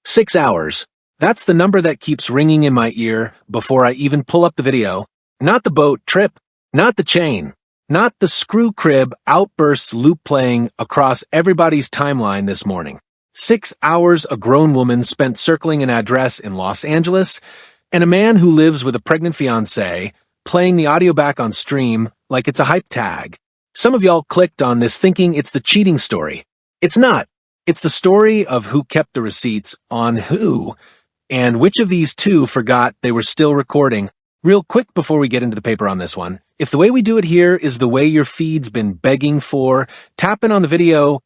6 hours. That's the number that keeps ringing in my ear before I even pull up the video. Not the boat trip, not the chain, not the screw crib outbursts loop playing across everybody's timeline this morning. 6 hours a grown woman spent circling an address in Los Angeles, and a man who lives with a pregnant fiancée playing the audio back on stream like it's a hype tag. Some of y'all clicked on this thinking it's the cheating story. It's not. It's the story of who kept the receipts on who, and which of these two forgot they were still recording. Real quick before we get into the paper on this one, if the way we do it here is the way your feed's been begging for, tap in on the video,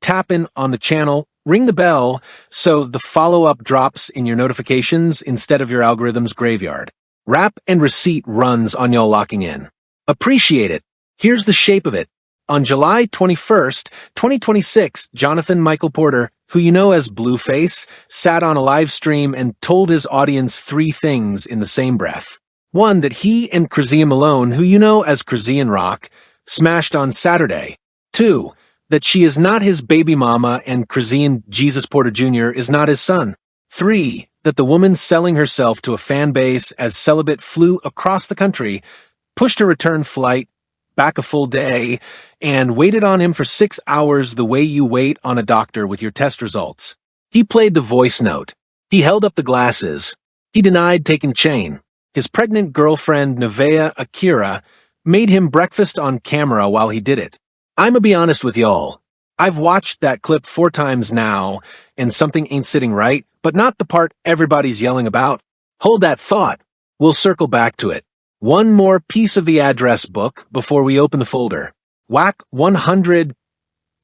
tap in on the channel, ring the bell so the follow-up drops in your notifications instead of your algorithm's graveyard. Wrap and receipt runs on y'all locking in. Appreciate it. Here's the shape of it. On July 21st, 2026, Jonathan Michael Porter, who you know as Blueface, sat on a live stream and told his audience 3 things in the same breath. 1, that he and Chrisean Malone, who you know as Chrisean Rock, smashed on Saturday. 2, that she is not his baby mama and Chrisean Jesus Porter Jr. is not his son. 3, that the woman selling herself to a fan base as celibate flew across the country, pushed her return flight back a full day, and waited on him for 6 hours the way you wait on a doctor with your test results. He played the voice note. He held up the glasses. He denied taking chain. His pregnant girlfriend, Nevaeh Akira, made him breakfast on camera while he did it. I'ma be honest with y'all. I've watched that clip 4 times now, and something ain't sitting right, but not the part everybody's yelling about. Hold that thought. We'll circle back to it. One more piece of the address book before we open the folder. Whack 100.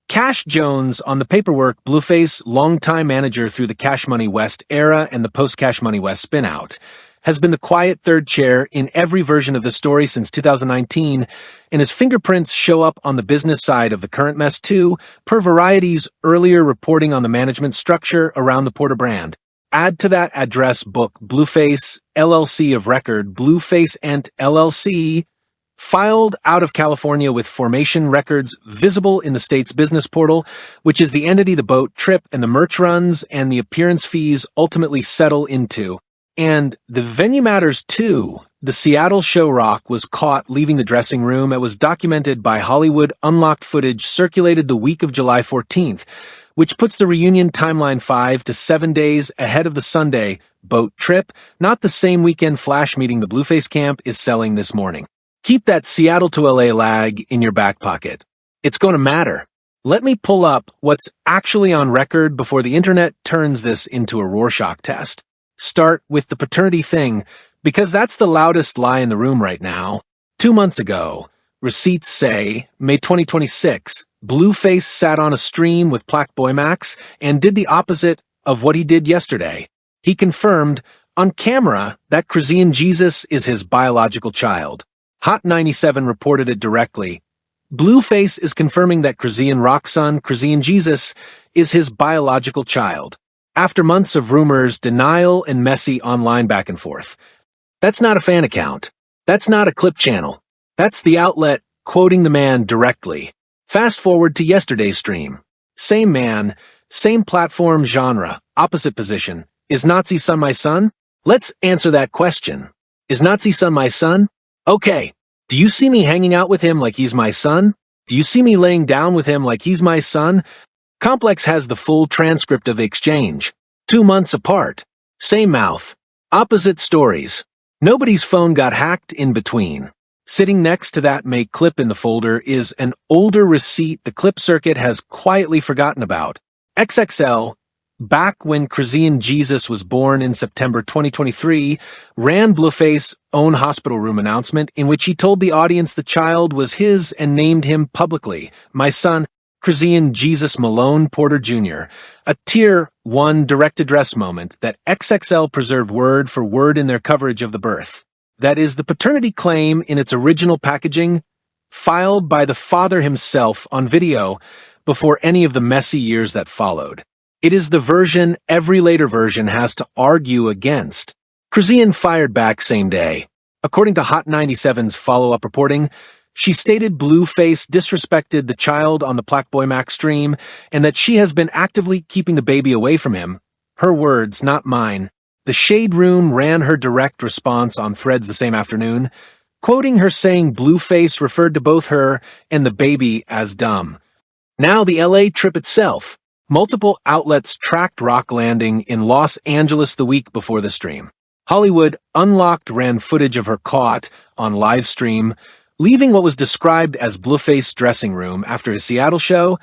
Cash Jones on the paperwork, Blueface, longtime manager through the Cash Money West era and the post-Cash Money West spinout, has been the quiet third chair in every version of the story since 2019, and his fingerprints show up on the business side of the current mess too, per Variety's earlier reporting on the management structure around the Porter brand. Add to that address book Blueface LLC of record, Blueface Ent LLC, filed out of California with formation records visible in the state's business portal, which is the entity the boat trip and the merch runs and the appearance fees ultimately settle into. And the venue matters too. The Seattle show Rock was caught leaving the dressing room. It was documented by Hollywood unlocked footage circulated the week of July 14th, which puts the reunion timeline 5 to 7 days ahead of the Sunday boat trip, not the same weekend flash meeting the Blueface camp is selling this morning. Keep that Seattle to LA lag in your back pocket. It's going to matter. Let me pull up what's actually on record before the internet turns this into a Rorschach test. Start with the paternity thing, because that's the loudest lie in the room right now. 2 months ago, receipts say, May 2026, Blueface sat on a stream with PlaqueBoyMax and did the opposite of what he did yesterday. He confirmed on camera that Chrisean Jesus is his biological child. Hot 97 reported it directly. Blueface is confirming that Chrisean Rock's son, Chrisean Jesus, is his biological child. After months of rumors, denial, and messy online back and forth. That's not a fan account. That's not a clip channel. That's the outlet quoting the man directly. Fast forward to yesterday's stream. Same man, same platform genre, opposite position. Is Nazi son my son? Let's answer that question. Is Nazi son my son? Okay. Do you see me hanging out with him like he's my son? Do you see me laying down with him like he's my son? Complex has the full transcript of the exchange. 2 months apart. Same mouth. Opposite stories. Nobody's phone got hacked in between. Sitting next to that May clip in the folder is an older receipt the clip circuit has quietly forgotten about. XXL, back when Chrisean Jesus was born in September 2023, ran Blueface's own hospital room announcement in which he told the audience the child was his and named him publicly, my son, Chrisean Jesus Malone Porter Jr., a Tier 1 direct address moment that XXL preserved word for word in their coverage of the birth. That is the paternity claim in its original packaging, filed by the father himself on video before any of the messy years that followed. It is the version every later version has to argue against. Chrisean fired back same day. According to Hot 97's follow-up reporting, she stated Blueface disrespected the child on the PlaqueBoyMax stream and that she has been actively keeping the baby away from him, Her words, not mine. The Shade Room ran her direct response on Threads the same afternoon, quoting her saying Blueface referred to both her and the baby as dumb. Now the LA trip itself. Multiple outlets tracked Rock landing in Los Angeles the week before the stream. Hollywood Unlocked ran footage of her caught on livestream, leaving what was described as Blueface dressing room after his Seattle show,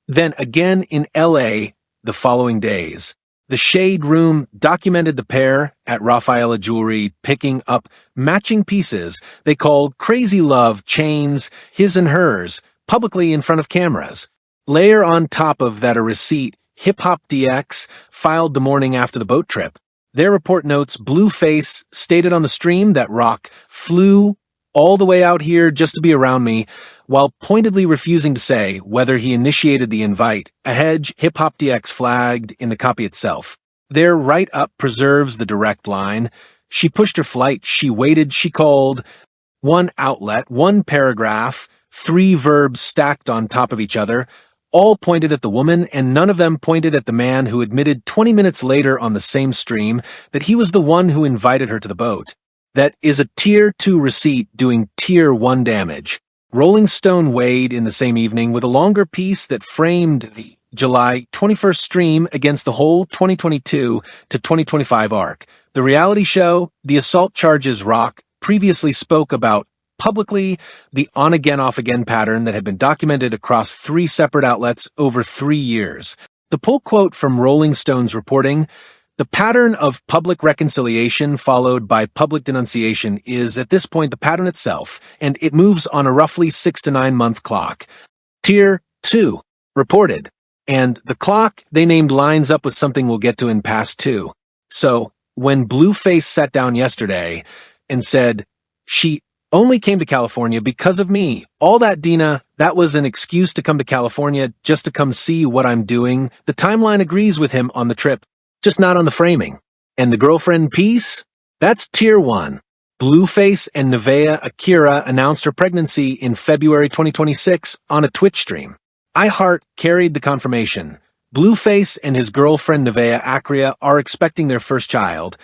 then again in LA the following days. The Shade Room documented the pair at Rafaela Jewelry picking up matching pieces they called Crazy Love chains, his and hers, publicly in front of cameras. Layer on top of that a receipt Hip Hop DX filed the morning after the boat trip. Their report notes Blueface stated on the stream that Rock flew all the way out here just to be around me, while pointedly refusing to say whether he initiated the invite, a hedge Hip Hop DX flagged in the copy itself. Their write-up preserves the direct line. She pushed her flight, she waited, she called. One outlet, one paragraph, 3 verbs stacked on top of each other, all pointed at the woman, and none of them pointed at the man who admitted 20 minutes later on the same stream that he was the one who invited her to the boat. That is a Tier 2 receipt doing Tier 1 damage. Rolling Stone weighed in the same evening with a longer piece that framed the July 21st stream against the whole 2022 to 2025 arc. The reality show, the assault charges Rock previously spoke about publicly, the on-again, off-again pattern that had been documented across 3 separate outlets over 3 years. The pull quote from Rolling Stone's reporting, the pattern of public reconciliation followed by public denunciation is at this point the pattern itself, and it moves on a roughly 6 to 9 month clock. Tier 2, reported. And the clock they named lines up with something we'll get to in past 2. So, when Blueface sat down yesterday and said, she only came to California because of me. All that, Dina, that was an excuse to come to California just to come see what I'm doing. The timeline agrees with him on the trip, just not on the framing. And the girlfriend piece? That's Tier 1. Blueface and Nevaeh Akira announced her pregnancy in February 2026 on a Twitch stream. iHeart carried the confirmation. Blueface and his girlfriend Nevaeh Akira are expecting their first child.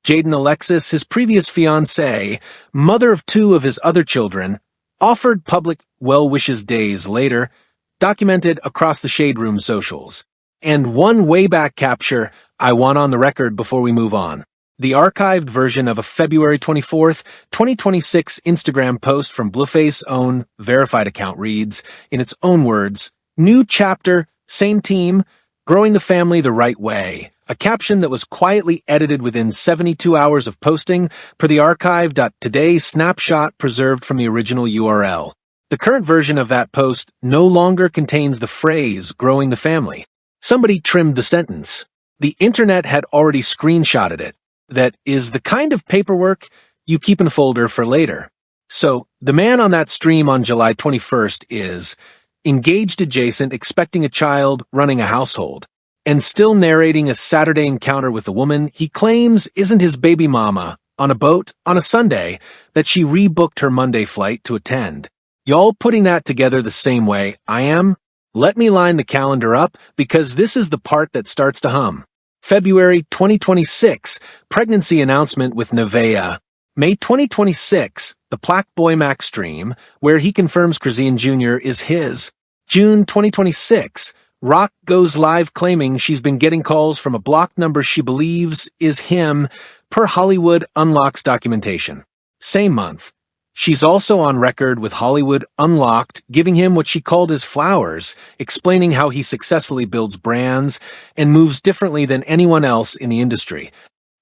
Jaden Alexis, his previous fiancée, mother of 2 of his other children, offered public well wishes days later, documented across the Shade Room socials. And one Wayback capture I want on the record before we move on. The archived version of a February 24th, 2026 Instagram post from Blueface's own verified account reads, in its own words, "New chapter, same team, growing the family the right way." A caption that was quietly edited within 72 hours of posting per the archive.today snapshot preserved from the original URL. The current version of that post no longer contains the phrase growing the family. Somebody trimmed the sentence. The internet had already screenshotted it. That is the kind of paperwork you keep in a folder for later. So, the man on that stream on July 21st is engaged adjacent, expecting a child, running a household, and still narrating a Saturday encounter with a woman he claims isn't his baby mama on a boat on a Sunday that she rebooked her Monday flight to attend. Y'all putting that together the same way I am? Let me line the calendar up because this is the part that starts to hum. February 2026, pregnancy announcement with Nevaeh. May 2026, the PlaqueBoyMax stream, where he confirms Chrisean Jr. is his. June 2026, Rock goes live claiming she's been getting calls from a blocked number she believes is him, per Hollywood Unlocked's documentation. Same month, she's also on record with Hollywood Unlocked, giving him what she called his flowers, explaining how he successfully builds brands and moves differently than anyone else in the industry.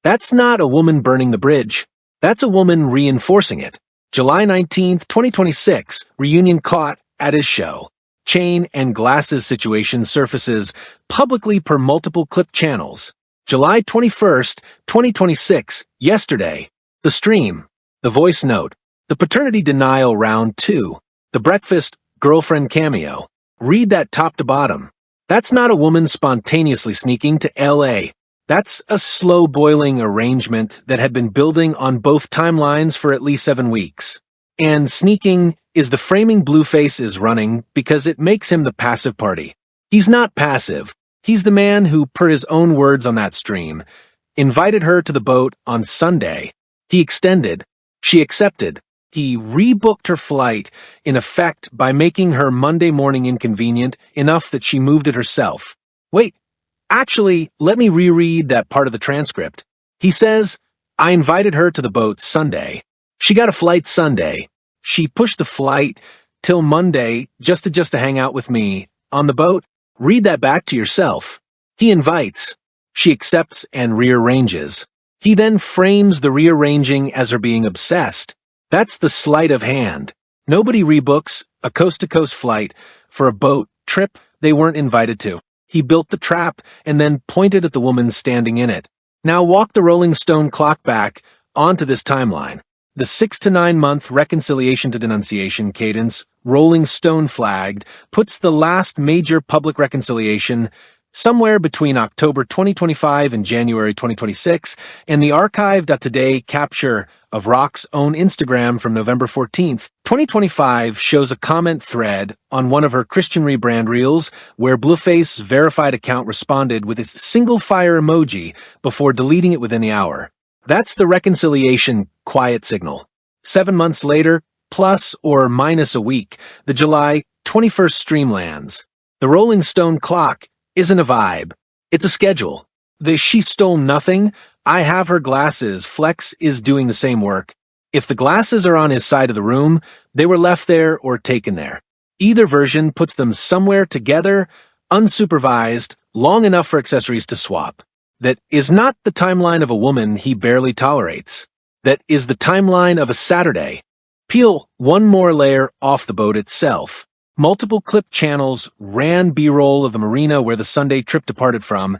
That's not a woman burning the bridge. That's a woman reinforcing it. July 19th, 2026, reunion caught at his show. Chain and glasses situation surfaces publicly per multiple clip channels. July 21st, 2026, yesterday. The stream. The voice note. The paternity denial round 2. The breakfast girlfriend cameo. Read that top to bottom. That's not a woman spontaneously sneaking to LA. That's a slow-boiling arrangement that had been building on both timelines for at least 7 weeks. And sneaking is the framing Blueface is running because it makes him the passive party. He's not passive. He's the man who, per his own words on that stream, invited her to the boat on Sunday. He extended. She accepted. He rebooked her flight, in effect, by making her Monday morning inconvenient enough that she moved it herself. Wait, actually, let me reread that part of the transcript. He says, I invited her to the boat Sunday. She got a flight Sunday. She pushed the flight till Monday just to hang out with me on the boat. Read that back to yourself. He invites. She accepts and rearranges. He then frames the rearranging as her being obsessed. That's the sleight of hand. Nobody rebooks a coast-to-coast flight for a boat trip they weren't invited to. He built the trap and then pointed at the woman standing in it. Now walk the Rolling Stone clock back onto this timeline. The 6 to 9 month reconciliation to denunciation cadence, Rolling Stone flagged, puts the last major public reconciliation somewhere between October 2025 and January 2026, and the archived.today capture of Rock's own Instagram from November 14th, 2025 shows a comment thread on one of her Christian rebrand reels where Blueface's verified account responded with his single fire emoji before deleting it within the hour. That's the reconciliation quiet signal. 7 months later, plus or minus a week, the July 21st stream lands. The Rolling Stone clock isn't a vibe. It's a schedule. The she stole nothing, I have her glasses flex is doing the same work. If the glasses are on his side of the room, they were left there or taken there. Either version puts them somewhere together, unsupervised, long enough for accessories to swap. That is not the timeline of a woman he barely tolerates. That is the timeline of a Saturday. Peel one more layer off the boat itself. Multiple clip channels ran B-roll of the marina where the Sunday trip departed from,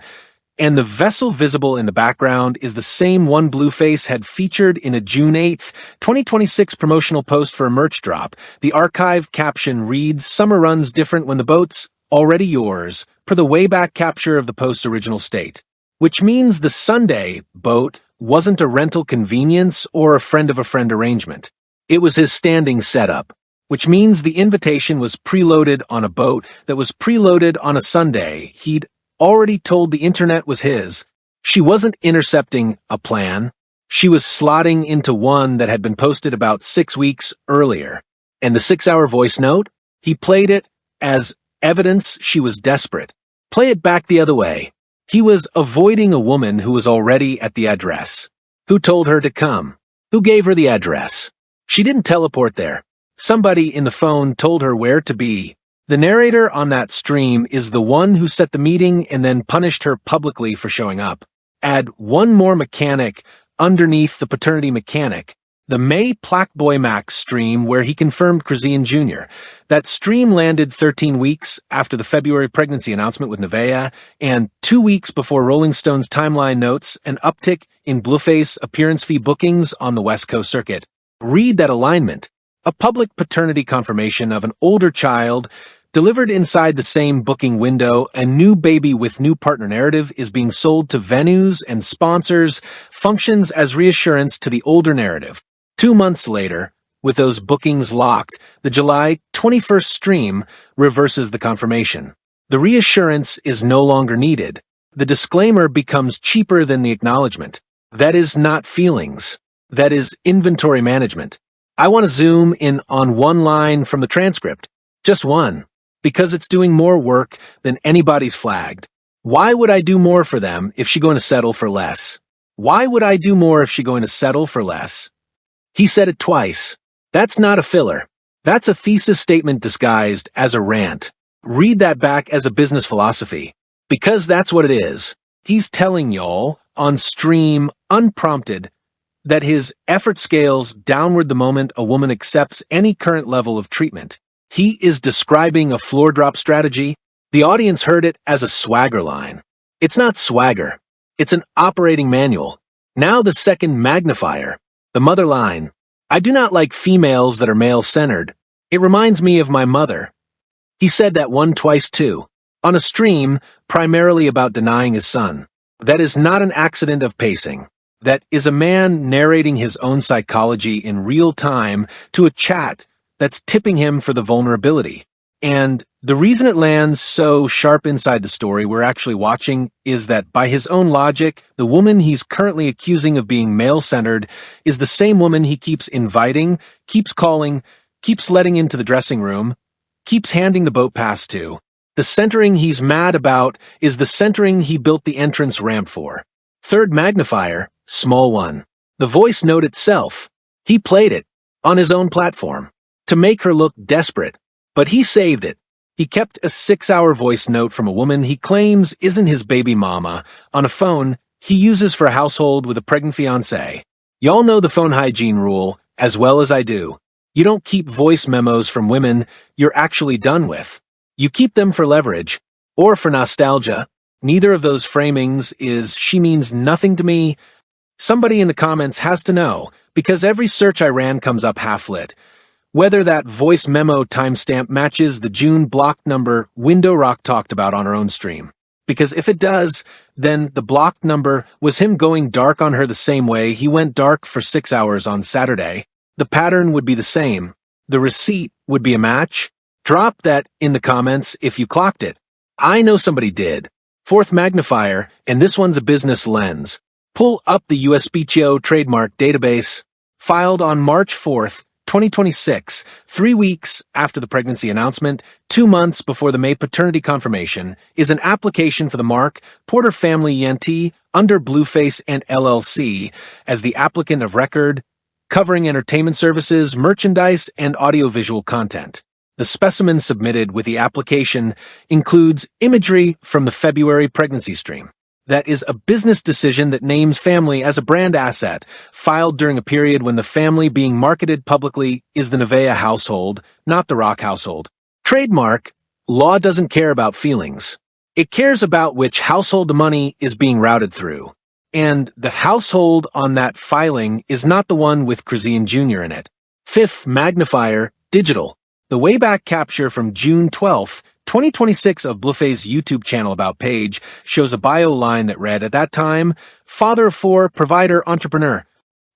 and the vessel visible in the background is the same one Blueface had featured in a June 8th, 2026 promotional post for a merch drop. The archive caption reads, "Summer runs different when the boat's already yours," per the Wayback capture of the post's original state. Which means the Sunday boat wasn't a rental convenience or a friend of a friend arrangement. It was his standing setup. Which means the invitation was preloaded on a boat that was preloaded on a Sunday. He'd already told the internet was his. She wasn't intercepting a plan. She was slotting into one that had been posted about 6 weeks earlier. And the 6-hour voice note? He played it as evidence she was desperate. Play it back the other way. He was avoiding a woman who was already at the address. Who told her to come? Who gave her the address? She didn't teleport there. Somebody in the phone told her where to be. The narrator on that stream is the one who set the meeting and then punished her publicly for showing up. Add one more mechanic underneath the paternity mechanic. The May PlaqueBoyMax stream where he confirmed Chrisean Jr. That stream landed 13 weeks after the February pregnancy announcement with Nevaeh and 2 weeks before Rolling Stone's timeline notes an uptick in Blueface appearance fee bookings on the West Coast circuit. Read that alignment. A public paternity confirmation of an older child delivered inside the same booking window. A new baby with new partner narrative is being sold to venues and sponsors, functions as reassurance to the older narrative. 2 months later, with those bookings locked, the July 21st stream reverses the confirmation. The reassurance is no longer needed. The disclaimer becomes cheaper than the acknowledgement. That is not feelings. That is inventory management. I want to zoom in on one line from the transcript. Just one. Because it's doing more work than anybody's flagged. Why would I do more for them if she going to settle for less? Why would I do more if she going to settle for less? He said it twice. That's not a filler. That's a thesis statement disguised as a rant. Read that back as a business philosophy. Because that's what it is. He's telling y'all, on stream, unprompted, that his effort scales downward the moment a woman accepts any current level of treatment. He is describing a floor drop strategy. The audience heard it as a swagger line. It's not swagger. It's an operating manual. Now the second magnifier, the mother line. I do not like females that are male-centered. It reminds me of my mother. He said that one twice too, on a stream primarily about denying his son. That is not an accident of pacing. That is a man narrating his own psychology in real time to a chat that's tipping him for the vulnerability. And the reason it lands so sharp inside the story we're actually watching is that by his own logic, the woman he's currently accusing of being male-centered is the same woman he keeps inviting, keeps calling, keeps letting into the dressing room, keeps handing the boat pass to. The centering he's mad about is the centering he built the entrance ramp for. Third magnifier, small one. The voice note itself. He played it, on his own platform, to make her look desperate. But he saved it. He kept a 6-hour voice note from a woman he claims isn't his baby mama on a phone he uses for a household with a pregnant fiancé. Y'all know the phone hygiene rule as well as I do. You don't keep voice memos from women you're actually done with. You keep them for leverage, or for nostalgia. Neither of those framings is "she means nothing to me." Somebody in the comments has to know, because every search I ran comes up half-lit. Whether that voice memo timestamp matches the June block number Window Rock talked about on her own stream. Because if it does, then the block number was him going dark on her the same way he went dark for 6 hours on Saturday. The pattern would be the same. The receipt would be a match. Drop that in the comments if you clocked it. I know somebody did. Fourth magnifier, and this one's a business lens. Pull up the USPTO trademark database, filed on March 4th, 2026, 3 weeks after the pregnancy announcement, 2 months before the May paternity confirmation, is an application for the mark Porter Family ENT under Blueface Ent LLC as the applicant of record, covering entertainment services, merchandise, and audiovisual content. The specimen submitted with the application includes imagery from the February pregnancy stream. That is a business decision that names family as a brand asset, filed during a period when the family being marketed publicly is the Nevaeh household, not the Rock household. Trademark, law doesn't care about feelings. It cares about which household the money is being routed through. And the household on that filing is not the one with Chrisean Jr. in it. Fifth magnifier, digital. The Wayback capture from June 12th, 2026 of Blueface's YouTube channel about page shows a bio line that read, at that time, father of 4, provider, entrepreneur.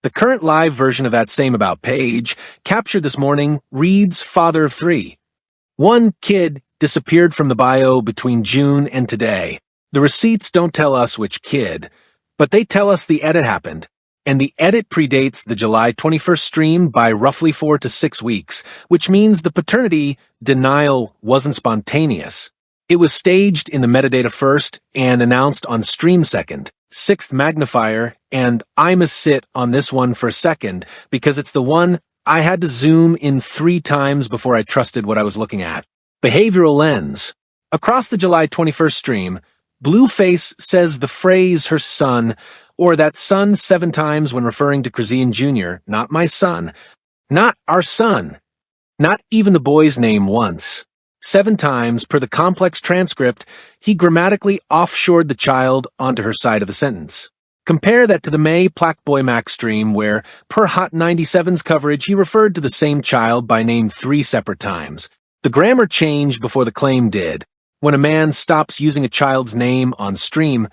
The current live version of that same about page, captured this morning, reads father of 3. One kid disappeared from the bio between June and today. The receipts don't tell us which kid, but they tell us the edit happened. And the edit predates the July 21st stream by roughly 4 to 6 weeks, which means the paternity denial wasn't spontaneous. It was staged in the metadata first and announced on stream second. Sixth magnifier, and I must sit on this one for a second because it's the one I had to zoom in 3 times before I trusted what I was looking at. Behavioral lens. Across the July 21st stream, Blueface says the phrase her son, or that son 7 times when referring to Chrisean Jr., not my son, not our son, not even the boy's name once. 7 times, per the complex transcript, he grammatically offshored the child onto her side of the sentence. Compare that to the May PlaqueBoyMax stream where, per Hot 97's coverage, he referred to the same child by name 3 separate times. The grammar changed before the claim did. When a man stops using a child's name on stream,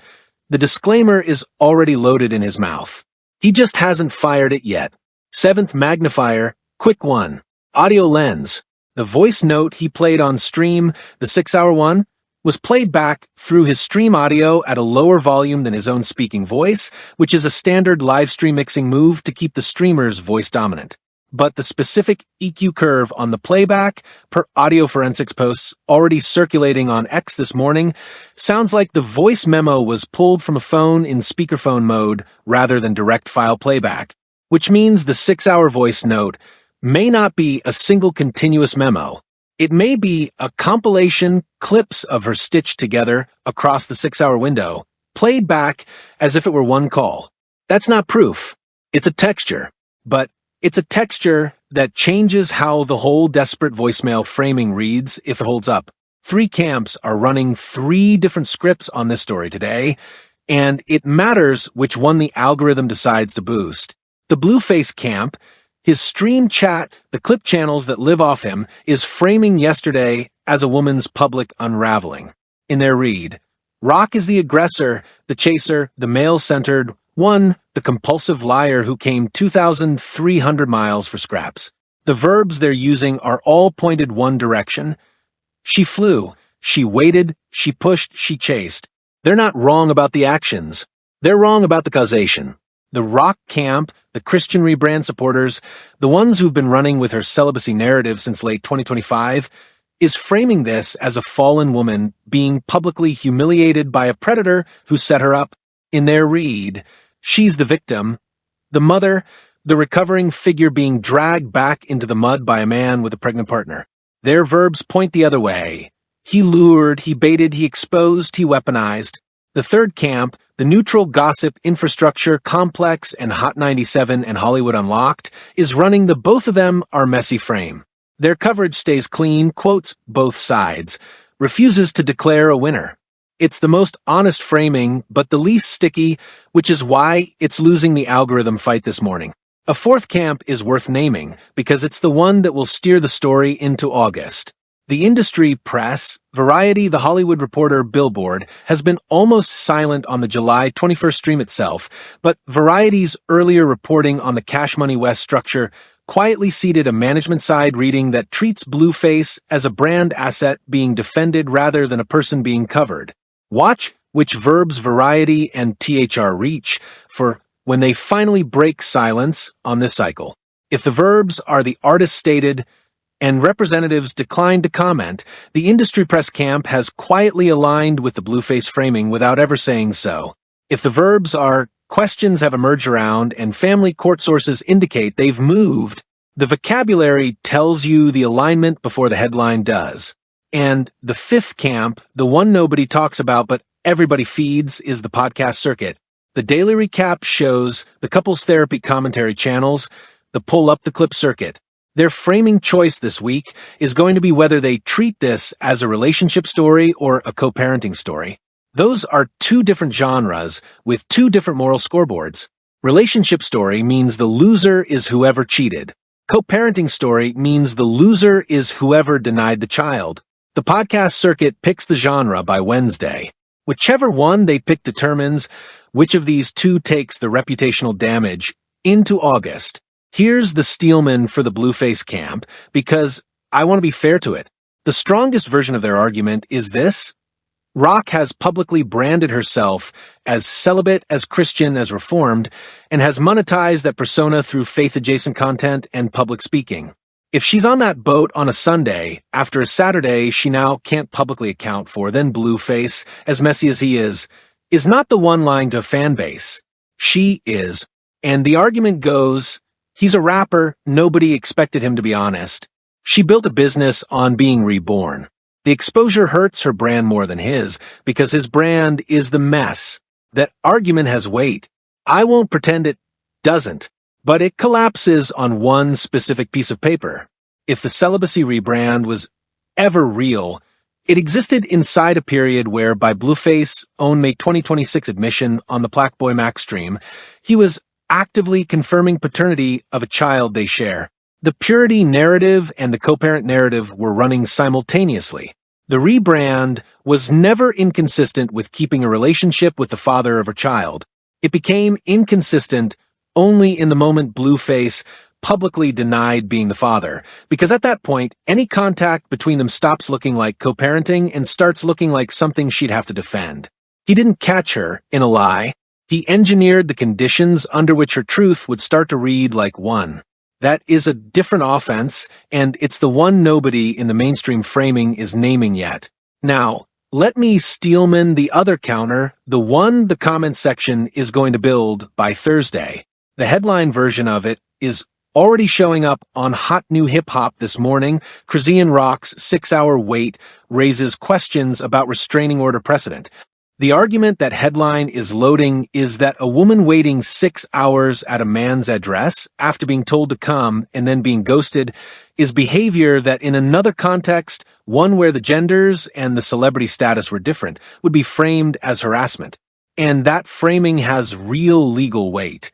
the disclaimer is already loaded in his mouth. He just hasn't fired it yet. Seventh magnifier, quick one. Audio lens. The voice note he played on stream, the 6-hour one, was played back through his stream audio at a lower volume than his own speaking voice, which is a standard live stream mixing move to keep the streamer's voice dominant. But the specific EQ curve on the playback, per audio forensics posts already circulating on X this morning, sounds like the voice memo was pulled from a phone in speakerphone mode rather than direct file playback, which means the 6-hour voice note may not be a single continuous memo. It may be a compilation clips of her stitched together across the 6-hour window, played back as if it were one call. That's not proof. It's a texture, but it's a texture that changes how the whole desperate voicemail framing reads if it holds up. 3 camps are running 3 different scripts on this story today, and it matters which one the algorithm decides to boost. The Blueface camp, his stream chat, the clip channels that live off him, is framing yesterday as a woman's public unraveling. In their read, Rock is the aggressor, the chaser, the male-centered one, the compulsive liar who came 2,300 miles for scraps. The verbs they're using are all pointed one direction. She flew, she waited, she pushed, she chased. They're not wrong about the actions. They're wrong about the causation. The Rock camp, the Christian rebrand supporters, the ones who've been running with her celibacy narrative since late 2025, is framing this as a fallen woman being publicly humiliated by a predator who set her up. In their read, she's the victim, the mother, the recovering figure being dragged back into the mud by a man with a pregnant partner. Their verbs point the other way. He lured, he baited, he exposed, he weaponized. The third camp, the neutral gossip infrastructure complex and Hot 97 and Hollywood Unlocked, is running the both of them are messy frame. Their coverage stays clean, quotes both sides, refuses to declare a winner. It's the most honest framing, but the least sticky, which is why it's losing the algorithm fight this morning. A fourth camp is worth naming, because it's the one that will steer the story into August. The industry press, Variety, The Hollywood Reporter, Billboard, has been almost silent on the July 21st stream itself, but Variety's earlier reporting on the Cash Money West structure quietly seeded a management-side reading that treats Blueface as a brand asset being defended rather than a person being covered. Watch which verbs Variety and THR reach for when they finally break silence on this cycle. If the verbs are the artist-stated and representatives decline to comment, the industry press camp has quietly aligned with the Blueface framing without ever saying so. If the verbs are questions have emerged around and family court sources indicate they've moved, the vocabulary tells you the alignment before the headline does. And the fifth camp, the one nobody talks about but everybody feeds, is the podcast circuit. The daily recap shows, the couples therapy commentary channels, the pull up the clip circuit. Their framing choice this week is going to be whether they treat this as a relationship story or a co-parenting story. Those are two different genres with two different moral scoreboards. Relationship story means the loser is whoever cheated. Co-parenting story means the loser is whoever denied the child. The podcast circuit picks the genre by Wednesday. Whichever one they pick determines which of these two takes the reputational damage into August. Here's the Steelman for the Blueface camp, because I want to be fair to it. The strongest version of their argument is this. Rock has publicly branded herself as celibate, as Christian, as reformed, and has monetized that persona through faith-adjacent content and public speaking. If she's on that boat on a Sunday, after a Saturday she now can't publicly account for, then Blueface, as messy as he is not the one lying to a fan base. She is. And the argument goes, he's a rapper, nobody expected him to be honest. She built a business on being reborn. The exposure hurts her brand more than his, because his brand is the mess. That argument has weight. I won't pretend it doesn't, but it collapses on one specific piece of paper. If the celibacy rebrand was ever real, it existed inside a period where, by Blueface's own May 2026 admission on the PlaqueBoyMax stream, he was actively confirming paternity of a child they share. The purity narrative and the co-parent narrative were running simultaneously. The rebrand was never inconsistent with keeping a relationship with the father of her child. It became inconsistent only in the moment Blueface publicly denied being the father, because at that point, any contact between them stops looking like co-parenting and starts looking like something she'd have to defend. He didn't catch her in a lie. He engineered the conditions under which her truth would start to read like one. That is a different offense, and it's the one nobody in the mainstream framing is naming yet. Now, let me Steelman the other counter, the one the comment section is going to build by Thursday. The headline version of it is already showing up on Hot New Hip Hop this morning. Chrisean Rock's 6-hour wait raises questions about restraining order precedent. The argument that headline is loading is that a woman waiting 6 hours at a man's address after being told to come and then being ghosted is behavior that in another context, one where the genders and the celebrity status were different, would be framed as harassment. And that framing has real legal weight.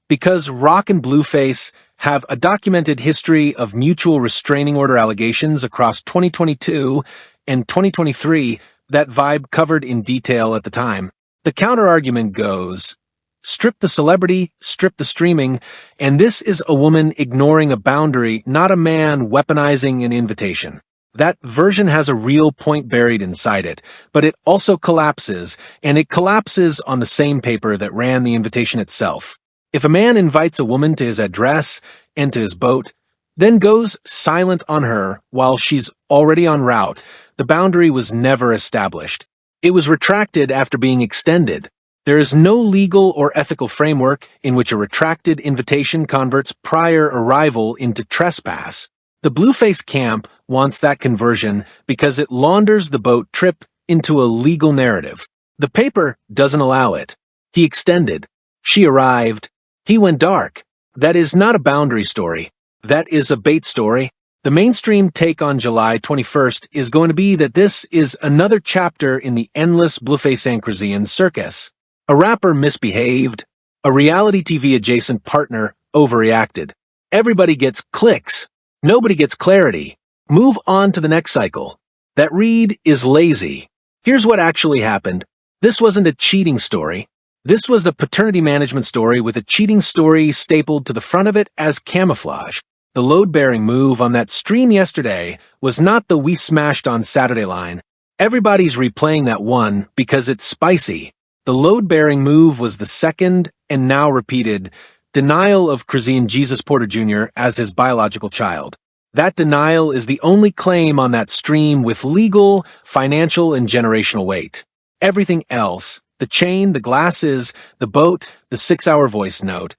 Because Rock and Blueface have a documented history of mutual restraining order allegations across 2022 and 2023, that Vibe covered in detail at the time. The counter-argument goes, strip the celebrity, strip the streaming, and this is a woman ignoring a boundary, not a man weaponizing an invitation. That version has a real point buried inside it, but it also collapses, and it collapses on the same paper that ran the invitation itself. If a man invites a woman to his address and to his boat, then goes silent on her while she's already en route, the boundary was never established. It was retracted after being extended. There is no legal or ethical framework in which a retracted invitation converts prior arrival into trespass. The Blueface camp wants that conversion because it launders the boat trip into a legal narrative. The paper doesn't allow it. He extended. She arrived. He went dark. That is not a boundary story. That is a bait story. The mainstream take on July 21st is going to be that this is another chapter in the endless Blueface and Chrisean circus. A rapper misbehaved. A reality TV adjacent partner overreacted. Everybody gets clicks. Nobody gets clarity. Move on to the next cycle. That read is lazy. Here's what actually happened. This wasn't a cheating story. This was a paternity management story with a cheating story stapled to the front of it as camouflage. The load-bearing move on that stream yesterday was not the "we smashed on Saturday" line. Everybody's replaying that one because it's spicy. The load-bearing move was the second, and now repeated, denial of Chrisean Jesus Porter Jr. as his biological child. That denial is the only claim on that stream with legal, financial, and generational weight. Everything else, the chain, the glasses, the boat, the 6-hour voice note,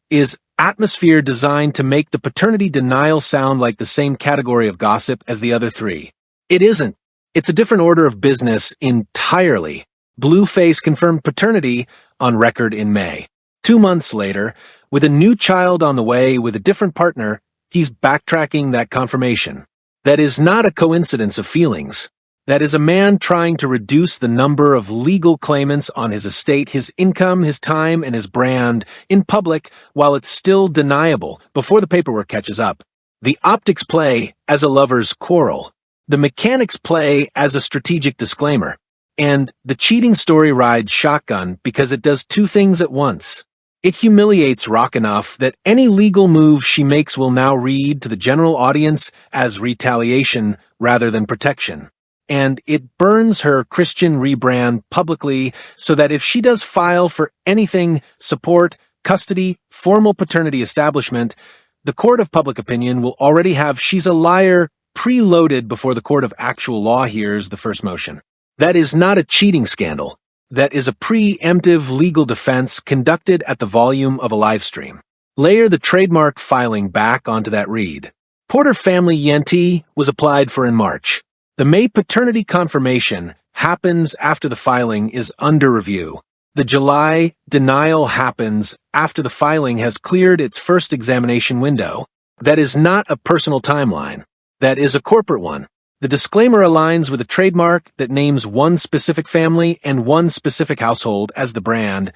is atmosphere designed to make the paternity denial sound like the same category of gossip as the other three. It isn't. It's a different order of business entirely. Blueface confirmed paternity on record in May. 2 months later, with a new child on the way with a different partner, he's backtracking that confirmation. That is not a coincidence of feelings. That is a man trying to reduce the number of legal claimants on his estate, his income, his time, and his brand in public while it's still deniable before the paperwork catches up. The optics play as a lover's quarrel. The mechanics play as a strategic disclaimer. And the cheating story rides shotgun because it does two things at once. It humiliates Rock enough that any legal move she makes will now read to the general audience as retaliation rather than protection. And it burns her Christian rebrand publicly so that if she does file for anything, support, custody, formal paternity establishment, the court of public opinion will already have "she's a liar" preloaded before the court of actual law hears the first motion. That is not a cheating scandal. That is a preemptive legal defense conducted at the volume of a live stream. Layer the trademark filing back onto that read. Porter Family ENT was applied for in March. The May paternity confirmation happens after the filing is under review. The July denial happens after the filing has cleared its first examination window. That is not a personal timeline. That is a corporate one. The disclaimer aligns with a trademark that names one specific family and one specific household as the brand,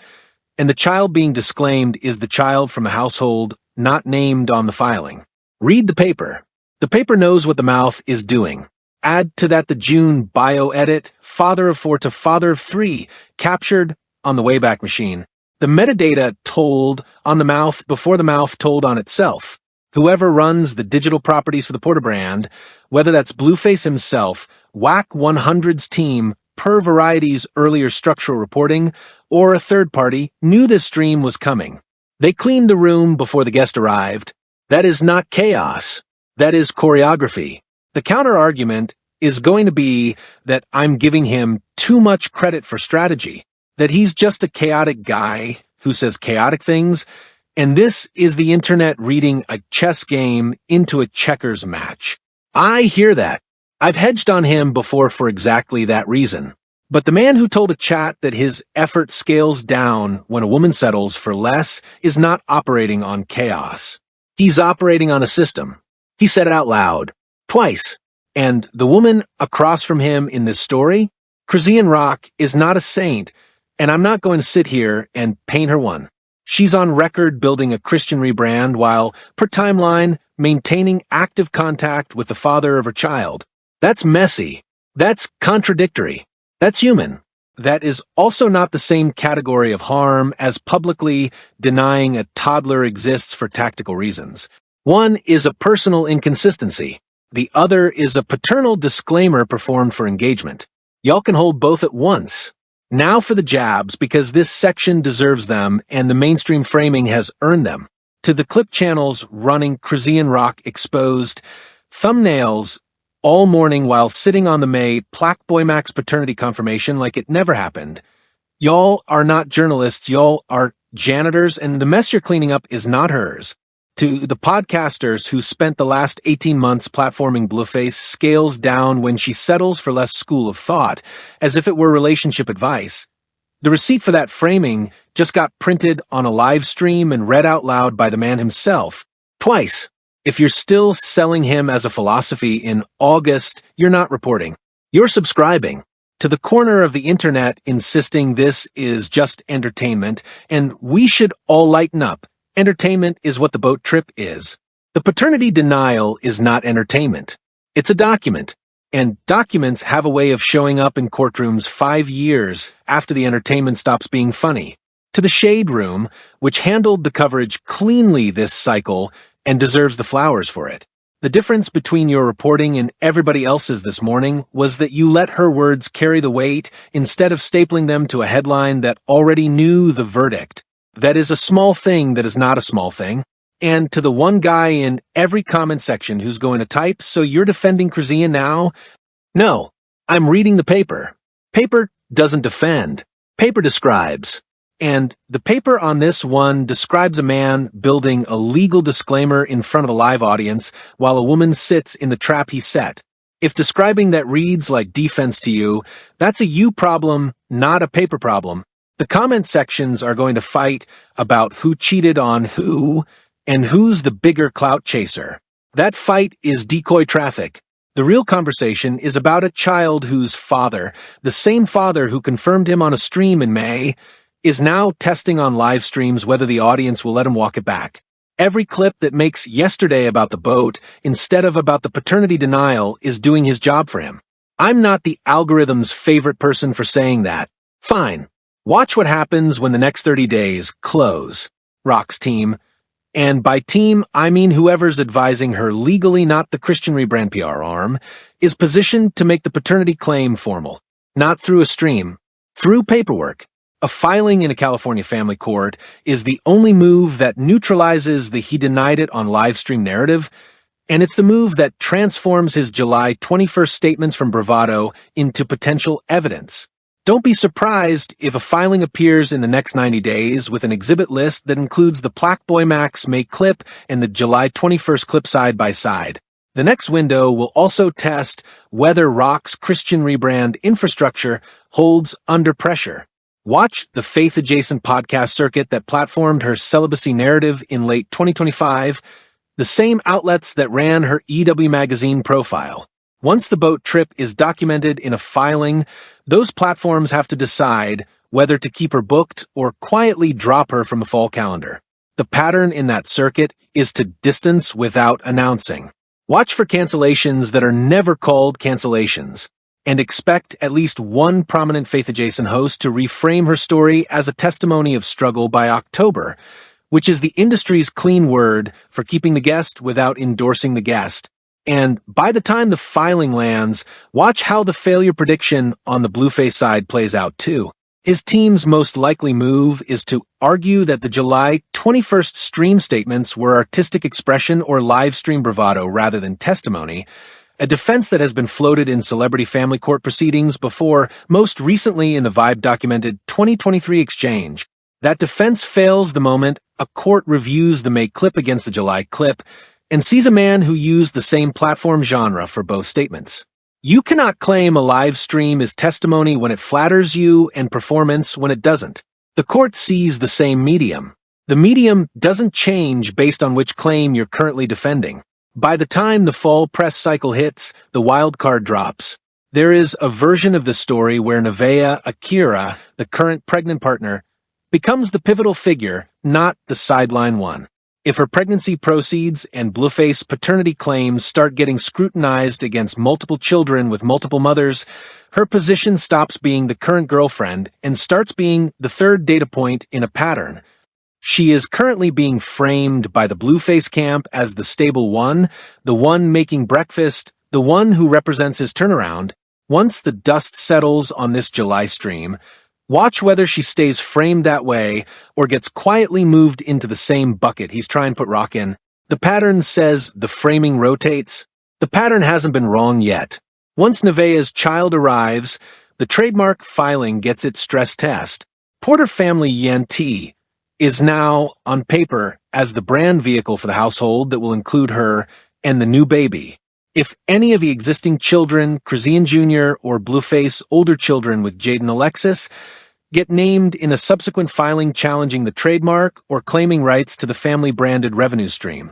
and the child being disclaimed is the child from a household not named on the filing. Read the paper. The paper knows what the mouth is doing. Add to that the June bio edit, father of 4 to father of 3, captured on the Wayback machine. The metadata told on the mouth before the mouth told on itself. Whoever runs the digital properties for the Porter brand, whether that's Blueface himself, WAC 100's team, per Variety's earlier structural reporting, or a third party, knew this stream was coming. They cleaned the room before the guest arrived. That is not chaos. That is choreography. The counter-argument is going to be that I'm giving him too much credit for strategy, that he's just a chaotic guy who says chaotic things, and this is the internet reading a chess game into a checkers match. I hear that. I've hedged on him before for exactly that reason. But the man who told a chat that his effort scales down when a woman settles for less is not operating on chaos. He's operating on a system. He said it out loud. Twice. And the woman across from him in this story, Chrisean Rock, is not a saint, and I'm not going to sit here and paint her one. She's on record building a Christian rebrand while, per timeline, maintaining active contact with the father of her child. That's messy. That's contradictory. That's human. That is also not the same category of harm as publicly denying a toddler exists for tactical reasons. One is a personal inconsistency. The other is a paternal disclaimer performed for engagement. Y'all can hold both at once. Now for the jabs, because this section deserves them and the mainstream framing has earned them. To the clip channels running Chrisean Rock exposed thumbnails all morning while sitting on the PlaqueBoyMax paternity confirmation like it never happened. Y'all are not journalists, y'all are janitors, and the mess you're cleaning up is not hers. To the podcasters who spent the last 18 months platforming Blueface scales down when she settles for less school of thought, as if it were relationship advice. The receipt for that framing just got printed on a live stream and read out loud by the man himself. Twice. If you're still selling him as a philosophy in August, you're not reporting. You're subscribing to the corner of the internet insisting this is just entertainment, and we should all lighten up. Entertainment is what the boat trip is. The paternity denial is not entertainment. It's a document, and documents have a way of showing up in courtrooms 5 years after the entertainment stops being funny. To the Shade Room, which handled the coverage cleanly this cycle and deserves the flowers for it. The difference between your reporting and everybody else's this morning was that you let her words carry the weight instead of stapling them to a headline that already knew the verdict. That is a small thing that is not a small thing. And to the one guy in every comment section who's going to type, "So you're defending Chrisean now?" No, I'm reading the paper. Paper doesn't defend. Paper describes. And the paper on this one describes a man building a legal disclaimer in front of a live audience while a woman sits in the trap he set. If describing that reads like defense to you, that's a you problem, not a paper problem. The comment sections are going to fight about who cheated on who and who's the bigger clout chaser. That fight is decoy traffic. The real conversation is about a child whose father, the same father who confirmed him on a stream in May, is now testing on live streams whether the audience will let him walk it back. Every clip that makes yesterday about the boat instead of about the paternity denial is doing his job for him. I'm not the algorithm's favorite person for saying that. Fine. Watch what happens when the next 30 days close. Rock's team. And by team, I mean whoever's advising her legally, not the Christian rebrand PR arm, is positioned to make the paternity claim formal. Not through a stream. Through paperwork. A filing in a California family court is the only move that neutralizes the he denied it on live stream narrative, and it's the move that transforms his July 21st statements from bravado into potential evidence. Don't be surprised if a filing appears in the next 90 days with an exhibit list that includes the PlaqueBoyMax May clip and the July 21st clip side by side. The next window will also test whether Rock's Christian rebrand infrastructure holds under pressure. Watch the faith-adjacent podcast circuit that platformed her celibacy narrative in late 2025, the same outlets that ran her EW magazine profile. Once the boat trip is documented in a filing, those platforms have to decide whether to keep her booked or quietly drop her from the fall calendar. The pattern in that circuit is to distance without announcing. Watch for cancellations that are never called cancellations, and expect at least one prominent faith-adjacent host to reframe her story as a testimony of struggle by October, which is the industry's clean word for keeping the guest without endorsing the guest. And by the time the filing lands, watch how the failure prediction on the Blueface side plays out too. His team's most likely move is to argue that the July 21st stream statements were artistic expression or live stream bravado rather than testimony, a defense that has been floated in celebrity family court proceedings before, most recently in the Vibe-documented 2023 exchange. That defense fails the moment a court reviews the May clip against the July clip and sees a man who used the same platform genre for both statements. You cannot claim a live stream is testimony when it flatters you and performance when it doesn't. The court sees the same medium. The medium doesn't change based on which claim you're currently defending. By the time the fall press cycle hits, the wild card drops. There is a version of the story where Nevaeh Akira, the current pregnant partner, becomes the pivotal figure, not the sideline one. If her pregnancy proceeds and Blueface paternity claims start getting scrutinized against multiple children with multiple mothers, her position stops being the current girlfriend and starts being the third data point in a pattern. She is currently being framed by the Blueface camp as the stable one, the one making breakfast, the one who represents his turnaround. Once the dust settles on this July stream, watch whether she stays framed that way or gets quietly moved into the same bucket he's trying to put Rock in. The pattern says the framing rotates. The pattern hasn't been wrong yet. Once Nevaeh's child arrives, the trademark filing gets its stress test. Porter Family ENT is now on paper as the brand vehicle for the household that will include her and the new baby. If any of the existing children, Chrisean Jr. or Blueface older children with Jaden Alexis, get named in a subsequent filing challenging the trademark or claiming rights to the family-branded revenue stream,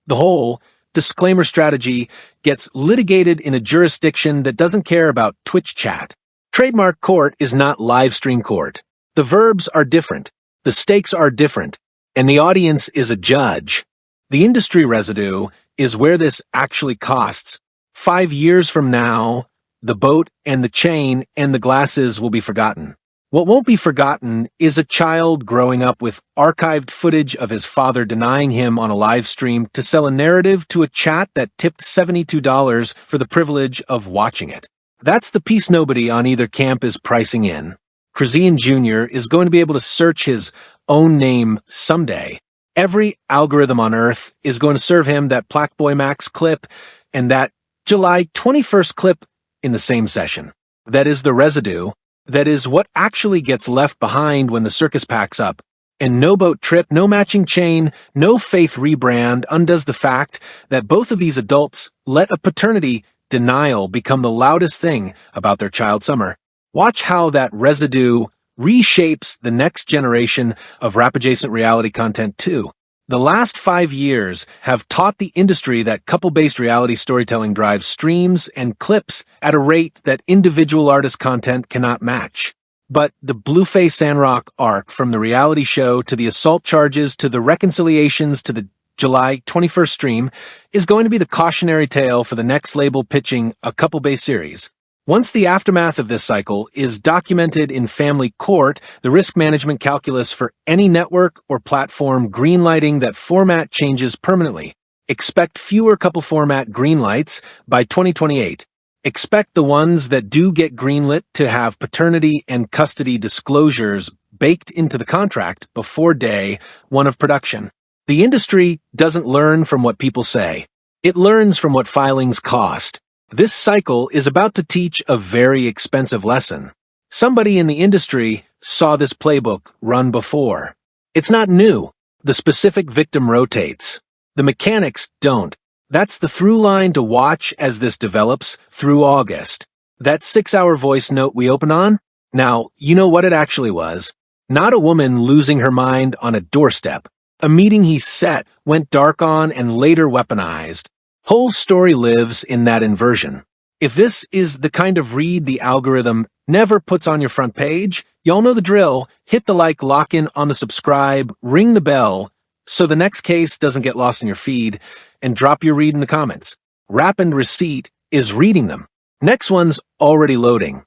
the whole disclaimer strategy gets litigated in a jurisdiction that doesn't care about Twitch chat. Trademark court is not live stream court. The verbs are different, the stakes are different, and the audience is a judge. The industry residue is where this actually costs. 5 years from now, the boat and the chain and the glasses will be forgotten. What won't be forgotten is a child growing up with archived footage of his father denying him on a live stream to sell a narrative to a chat that tipped $72 for the privilege of watching it. That's the piece nobody on either camp is pricing in. Chrisean Jr. is going to be able to search his own name someday. Every algorithm on Earth is going to serve him that PlaqueBoyMax clip and that July 21st clip in the same session. That is the residue. That is what actually gets left behind when the circus packs up. And no boat trip, no matching chain, no faith rebrand undoes the fact that both of these adults let a paternity denial become the loudest thing about their child summer. Watch how that residue reshapes the next generation of rap-adjacent reality content too. The last 5 years have taught the industry that couple-based reality storytelling drives streams and clips at a rate that individual artist content cannot match. But the Blueface Rock arc, from the reality show to the assault charges to the reconciliations to the July 21st stream, is going to be the cautionary tale for the next label pitching a couple-based series. Once the aftermath of this cycle is documented in family court, the risk management calculus for any network or platform greenlighting that format changes permanently. Expect fewer couple format greenlights by 2028. Expect the ones that do get greenlit to have paternity and custody disclosures baked into the contract before day one of production. The industry doesn't learn from what people say. It learns from what filings cost. This cycle is about to teach a very expensive lesson. Somebody in the industry saw this playbook run before. It's not new. The specific victim rotates. The mechanics don't. That's the through line to watch as this develops through August. That 6-hour voice note we open on? Now, you know what it actually was. Not a woman losing her mind on a doorstep. A meeting he set, went dark on, and later weaponized. Whole story lives in that inversion. If this is the kind of read the algorithm never puts on your front page, y'all know the drill. Hit the like, lock in on the subscribe, ring the bell, so the next case doesn't get lost in your feed, and drop your read in the comments. Rap and Receipt is reading them. Next one's already loading.